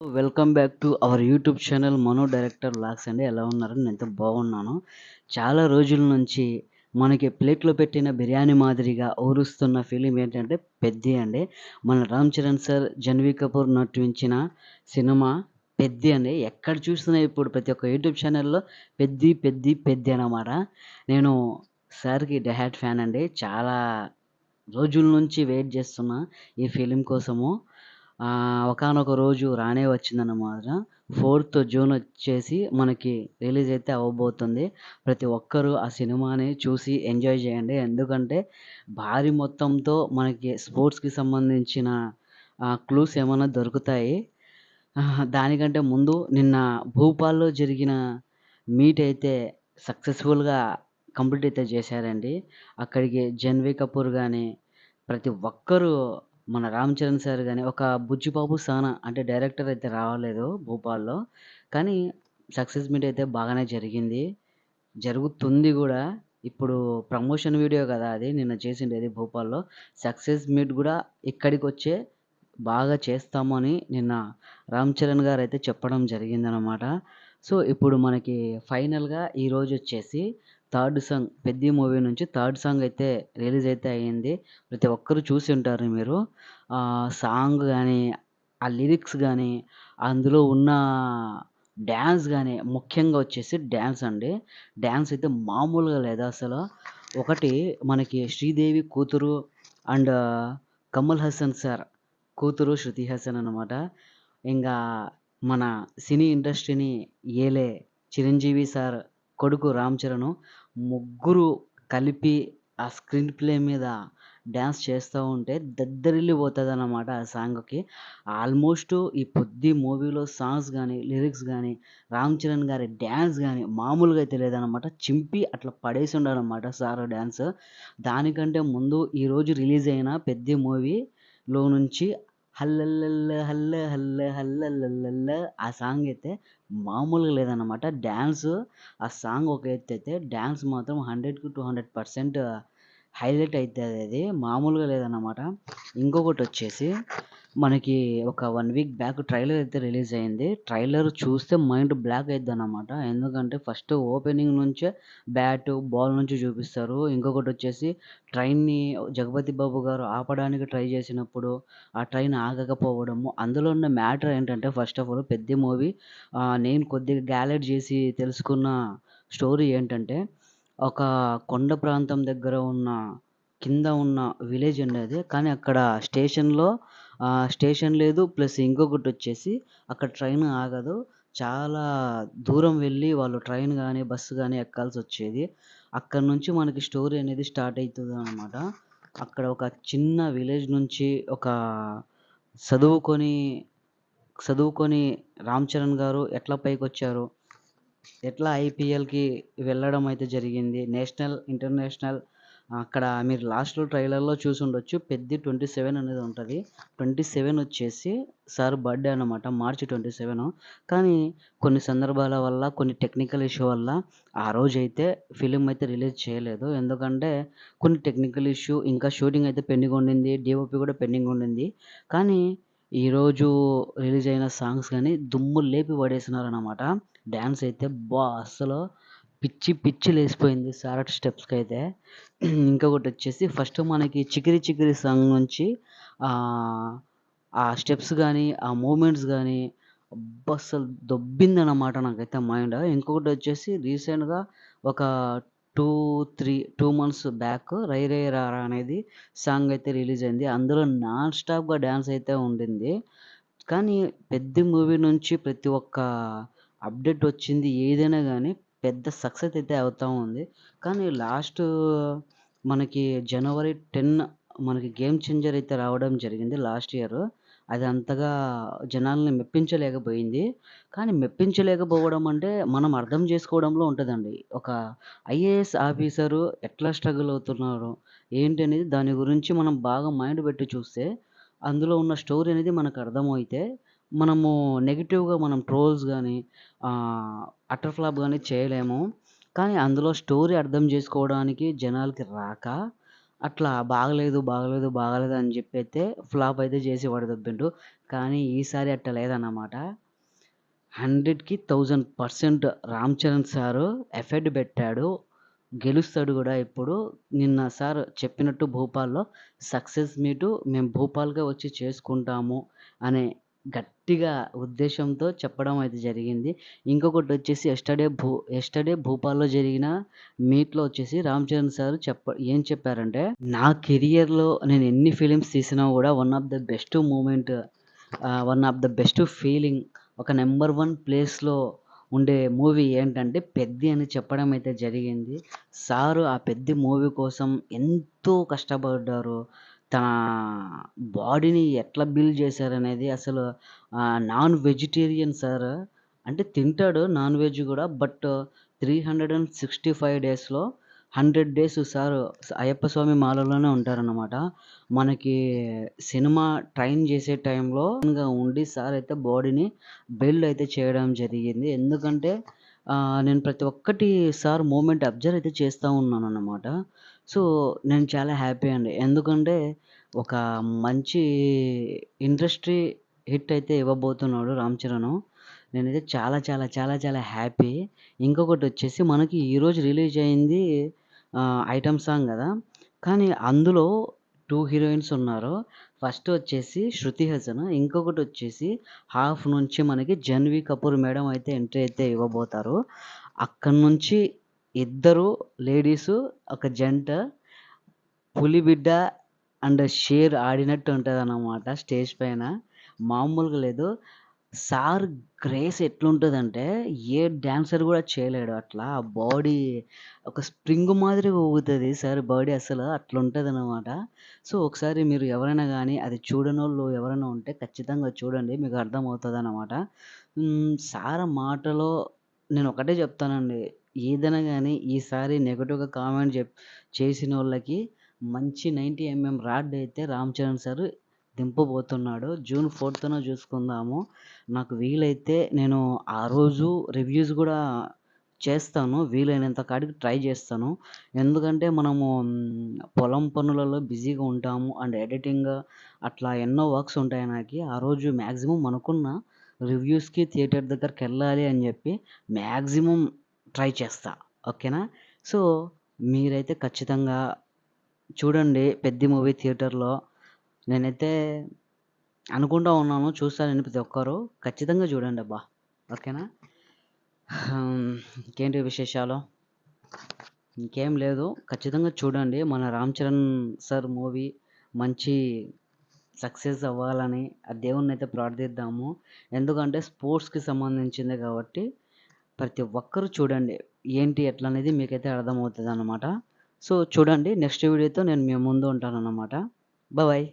Welcome back to our YouTube channel Mano director vlogs అండి. ఎలా ఉన్నారు? నేనైతే బాగున్నాను. చాలా రోజుల నుంచి మనకి ప్లేట్‌లో పెట్టిన బిర్యానీ మాదిరిగా ఊరుస్తున్న ఫిలిం ఏంటంటే 'పెద్ది' అండి. మన 'రామ్ చరణ్' సార్, 'జాహ్నవి కపూర్' నటించిన సినిమా 'పెద్ది' అండి. ఎక్కడ చూసినా ఇప్పుడు ప్రతి ఒక్క యూట్యూబ్ ఛానల్‌లో 'పెద్ది, పెద్ది, పెద్ది' అనమాట. నేను సార్‌కి డై హార్ట్ ఫ్యాన్ అండి. చాలా రోజుల నుంచి వెయిట్ చేస్తున్నా ఈ ఫిలిం కోసము. ఒకానొక రోజు రానే వచ్చిందన్నమాట. 4థ్ జూన్ వచ్చేసి మనకి రిలీజ్ అయితే అవ్వబోతుంది. ప్రతి ఒక్కరు ఆ సినిమాని చూసి ఎంజాయ్ చేయండి. ఎందుకంటే భారీ మొత్తంతో మనకి స్పోర్ట్స్‌కి సంబంధించిన క్లూస్ ఏమన్నా దొరుకుతాయి. దానికంటే ముందు నిన్న భూపాల్‌లో జరిగిన మీట్ అయితే సక్సెస్‌ఫుల్‌గా కంప్లీట్ అయితే చేశారండి. అక్కడికి 'జాహ్నవి కపూర్' గాని, ప్రతి ఒక్కరు మన 'రామ్ చరణ్' సార్ గాని, ఒక 'బుచ్చిబాబు సానా' అంటే డైరెక్టర్ అయితే రాలేదు భోపాల్‌లో. కానీ సక్సెస్ మీట్ అయితే బాగానే జరిగింది. జరుగుతుంది గూడా. ఇప్పుడు ప్రమోషన్ వీడియో గదా అది నిన్న చేసిండేది భోపాల్‌లో. సక్సెస్ మీట్ గూడా ఇక్కడికొచ్చే బాగా చేస్తాము అని నిన్న 'రామ్ చరణ్' గారైతే చెప్పడం జరిగిందనమాట. సో, ఇప్పుడు మనకి ఫైనల్‌గా ఈరోజొచ్చేసి థర్డ్ సాంగ్ 'పెద్ది' మూవీ నుంచి థర్డ్ సాంగ్ అయితే రిలీజ్ అయితే అయింది. ప్రతి ఒక్కరు చూసుంటారు మీరు. సాంగ్ గాని, ఆ లిరిక్స్ గాని, అందులో ఉన్న డాన్స్ గాని, ముఖ్యంగా వచ్చేసి డాన్స్ అండి. డాన్స్ అయితే మామూలుగా లేదు అసలు. ఒకటి మనకి 'శ్రీదేవి' కూతురు అండ్ 'కమల్ హాసన్' సార్ కూతురు 'శృతి హాసన్' అనమాట. ఇంగా మన సినీ ఇండస్ట్రీని ఏలే 'చిరంజీవి' సార్ కొడుకు 'రామ్ చరణ్' ముగ్గురు కలిపి ఆ స్క్రీన్ ప్లే మీద డాన్స్ చేస్తా ఉంటే దద్దరిల్లిపోతదనమాట ఆ సాంగ్‌కి. ఆల్మోస్ట్ ఈ 'పెద్ది' మూవీలో సాంగ్స్ గాని, లిరిక్స్ గాని, 'రామ్ చరణ్' గారి డాన్స్ గాని మామూలుగా అయితే లేదనమాట. చింపి అట్లా పడేసుండాడనమాట సారు డాన్స్. దానికంటే ముందు ఈరోజు రిలీజ్ అయిన 'పెద్ది' మూవీలో నుంచి 'హల్లల్లల్ల హల్ల హల్ల హల్లల్లల్ల' ఆ సాంగ్ అయితే మామూలుగా లేదనమాట. డాన్సు ఆ సాంగ్ ఒక ఎత్తైతే డాన్స్ మాత్రం 100కి 200% హైలైట్ అయితదది. మామూలుగా లేదన్నమాట. ఇంకొకటొచ్చేసి మనకి ఒక 1 వీక్ బ్యాక్ ట్రైలర్ అయితే రిలీజ్ అయింది. ట్రైలర్ చూస్తే మైండ్ బ్లాక్ అయిద్దనమాట. ఎందుకంటే ఫస్ట్ ఓపెనింగ్ నుంచే బ్యాటు, బాల్ నుంచి చూపిస్తారు. ఇంకొకటొచ్చేసి ట్రైన్‌ని 'జగపతి బాబు' గారు ఆపడానికి ట్రై చేసినప్పుడు, ఆ ట్రైన్ ఆగకపోవడము. అందులో ఉన్న మ్యాటర్ ఏంటంటే first of all 'Peddi' movie నేను కొద్దిగా గ్యాలెట్ చేసి తెలుసుకున్న స్టోరీ ఏంటంటే, ఒక కొండ ప్రాంతం దగ్గర ఉన్న కింద ఉన్న విలేజ్ అండి అది. కానీ అక్కడ స్టేషన్ లేదు. ప్లస్ ఇంకొకటొచ్చేసి అక్కడ ట్రైన్ ఆగదు. చాలా దూరం వెళ్ళి వాళ్ళు ట్రైన్ గాని, బస్సు గాని ఎక్కాల్సొచ్చేది. అక్కడి నుంచి మనకి స్టోరీ అనేది స్టార్ట్ అయితదనమాట. అక్కడ ఒక చిన్న విలేజ్ నుంచి ఒక చదువుకొని, చదువుకొని 'రామ్ చరణ్' గారు ఎట్లా పైకొచ్చారు? ఎట్లా ఐపీఎల్‌కి వెళ్ళడం అయితే జరిగింది. నేషనల్, ఇంటర్నేషనల్ అక్కడ మీరు లాస్ట్‌లో ట్రైలర్‌లో చూసుండొచ్చు. 'పెద్ది 27' అనేది ఉంటది. 27 వచ్చేసి సార్ బర్త్‌డే అన్నమాట. మార్చి 27. కానీ కొన్ని సందర్భాల వల్ల, కొన్ని టెక్నికల్ ఇష్యూ వల్ల ఆ రోజైతే ఫిల్మ్ అయితే రిలీజ్ చేయలేదు. ఎందుకంటే కొన్ని టెక్నికల్ ఇష్యూ ఇంకా షూటింగ్ అయితే పెండింగ్ ఉండింది. డీఓపీ కూడా పెండింగ్ ఉండింది. కానీ ఈరోజు రిలీజ్ అయిన సాంగ్స్ గాని దుమ్ము లేపి పడేసినారన్నమాట. డాన్స్ అయితే అస్సలు పిచ్చి లేసిపోయింది సారట్ స్టెప్స్‌కైతే. ఇంకొకటొచ్చేసి ఫస్ట్ మనకి 'చికిరి చికిరి' సాంగ్ నుంచి ఆహ్, ఆ స్టెప్స్ గాని, ఆ మూవ్‌మెంట్స్ గాని అసలు దొబ్బిందనమాట నాకైతే మైండ్. ఇంకొకటొచ్చేసి రీసెంట్‌గా ఒక 2 మంత్స్ బ్యాక్ 'రై రై రారా' అనేది సాంగ్ అయితే రిలీజ్ అయింది. అందులో నాన్ స్టాప్‌గా డాన్స్ అయితే ఉండింది. కానీ 'పెద్ది' మూవీ నుంచి ప్రతి ఒక్క అప్‌డేట్ వచ్చింది ఏదైనా గానీ పెద్ద సక్సెస్ అయితే అవుతా ఉంది. కానీ మనకి జనవరి 10 మనకి 'గేమ్ చేంజర్' అయితే రావడం జరిగింది లాస్ట్ ఇయర్. అది అంతగా జనాల్ని మెప్పించలేకపోయింది. కానీ మెప్పించలేకపోవడం అంటే మనం అర్థం చేసుకోవడంలో ఉంటదండి. ఒక ఐఏఎస్ ఆఫీసరు ఎట్లా స్ట్రగుల్ అవుతున్నారు, ఏంటి అనేది దాని గురించి మనం బాగా మైండ్ పెట్టి చూస్తే అందులో ఉన్న స్టోరీ అనేది మనకు అర్థమైతే మనము నెగెటివ్‌గా మనం ట్రోల్స్ గాని, ఆహ్, అటర్ ఫ్లాప్ గాని చేయలేము. కానీ అందులో స్టోరీ అర్థం జేసుకోవడానికి జనాలకి రాక, అట్లా బాగలేదు అని జెప్పైతే ఫ్లాప్ అయితే జేసి పడదొబ్బిండు. కానీ ఈసారి అట్ట లేదన్నమాట. 100కి 1000% రామ్ చరణ్ సారు ఎఫర్ట్ బెట్టాడు. గెలుస్తాడు గూడా ఇప్పుడు. నిన్న సార్ చెప్పినట్టు భోపాల్‌లో సక్సెస్ మీటు మేము భోపాల్‌కే వచ్చి చేసుకుంటాము అనే గట్టిగా ఉద్దేశ్యంతో చెప్పడం అయితే జరిగింది. ఇంకొకటొచ్చేసి యెస్టర్‌డే భోపాల్‌లో జరిగిన మీట్‌లో వచ్చేసి రామ్ చరణ్ సార్ ఏం చెప్పారంటే, "నా కెరియర్‌లో నేను ఎన్ని ఫిల్మ్స్ తీసినా గూడా one of the best feeling ఒక నంబర్ 1 ప్లేస్‌లో ఉండే మూవీ ఏంటంటే 'పెద్ది' అని చెప్పడం అయితే జరిగింది. సారు ఆ 'పెద్ది' మూవీ కోసం ఎంతో కష్టపడ్డారు. తన బాడీని ఎట్లా బిల్డ్ చేశారనేది అసలు నాన్ వెజిటేరియన్ సార్. అంటే తింటాడు నాన్ వెజ్ గూడా. బట్ 365 డేస్‌లో 100 డేస్ సారు అయ్యప్ప స్వామి మాలలోనే ఉంటారనమాట. మనకి సినిమా ట్రైన్ చేసే టైంలో ఉండి సార్ అయితే బాడీని బిల్డ్ అయితే చేయడం జరిగింది. ఎందుకంటే నేను ప్రతి ఒక్కటి సార్ మూవ్‌మెంట్ అబ్జర్వ్ అయితే చేస్తా ఉన్నానన్నమాట. సో, నేను చాలా హ్యాపీ అండి. ఎందుకంటే ఒక మంచి ఇండస్ట్రీ హిట్ అయితే ఇవ్వబోతున్నాడు 'రామ్ చరణ్.' నేనైతే చాలా హ్యాపీ. ఇంకొకటొచ్చేసి మనకి ఈరోజు రిలీజ్ అయింది ఐటెమ్ సాంగ్ గదా! కానీ అందులో 2 హీరోయిన్స్ ఉన్నారు. ఫస్ట్ వచ్చేసి 'శృతి హాసన్'. ఇంకొకటొచ్చేసి హాఫ్ నుంచి మనకి 'జాన్వీ కపూర్' మేడం అయితే ఎంట్రీ అయితే ఇవ్వబోతారు. అక్కడి నుంచి ఇద్దరు లేడీసు ఒక జంట 'పులిబిడ్డ' అండ్ 'షేర్' ఆడినట్టు ఉంటదన్నమాట స్టేజ్ పైన. మామూలుగా లేదు. సార్ గ్రేస్ ఎట్లుంటదంటే ఏ డాన్సర్ గూడా చేయలేడు అట్లా. ఆ బాడీ ఒక స్ప్రింగ్ మాదిరిగా ఊగుతది సార్ బాడీ అసలు అట్లుంటదనమాట. సో, ఒకసారి మీరు ఎవరైనా గానీ అది చూడనోళ్ళు ఎవరైనా ఉంటే ఖచ్చితంగా చూడండి. మీకు అర్థమవుతదనమాట. సార్ మాటలో నేనొకటే చెప్తానండి. ఏదైనా గానీ ఈసారి నెగెటివ్‌గా కామెంట్ చేసినోళ్ళకి మంచి 90 రాడ్ అయితే రామ్ చరణ్ సార్ దింపబోతున్నాడు. జూన్ 4థ్‌న చూసుకుందాము. నాకు వీలైతే నేను ఆ రోజు రివ్యూస్ గూడా చేస్తాను. వీలైనంత కాడికి ట్రై చేస్తాను. ఎందుకంటే మనము పొలం పనులలో బిజీగా ఉంటాము. అండ్ ఎడిటింగ్ అట్లా ఎన్నో వర్క్స్ ఉంటాయి నాకి. ఆ రోజు మాక్సిమం అనుకున్న రివ్యూస్‌కి థియేటర్ దగ్గరికెళ్ళాలి అని జెప్పి మాక్సిమం ట్రై చేస్తా. ఓకేనా? సో, మీరైతే ఖచ్చితంగా చూడండి 'పెద్ది' మూవీ థియేటర్‌లో. నేనైతే అనుకుంటా ఉన్నాను. చూస్తారని ప్రతి ఒక్కరు. ఖచ్చితంగా చూడండబ్బా! ఓకేనా? ఇంకేంటి విశేషాలు? ఇంకేం లేదు. ఖచ్చితంగా చూడండి. మన 'రామ్ చరణ్' సార్ మూవీ మంచి సక్సెస్ అవ్వాలని ఆ దేవుడినైతే ప్రార్థిద్దాము. ఎందుకంటే స్పోర్ట్స్‌కి సంబంధించిందే కాబట్టి ప్రతి ఒక్కరు చూడండి. ఏంటి ఎట్లా అనేది మీకైతే అర్థమవుతదనమాట. సో, చూడండి. నెక్స్ట్ వీడియోతో నేను మీ ముందు ఉంటానన్నమాట. బాయ్.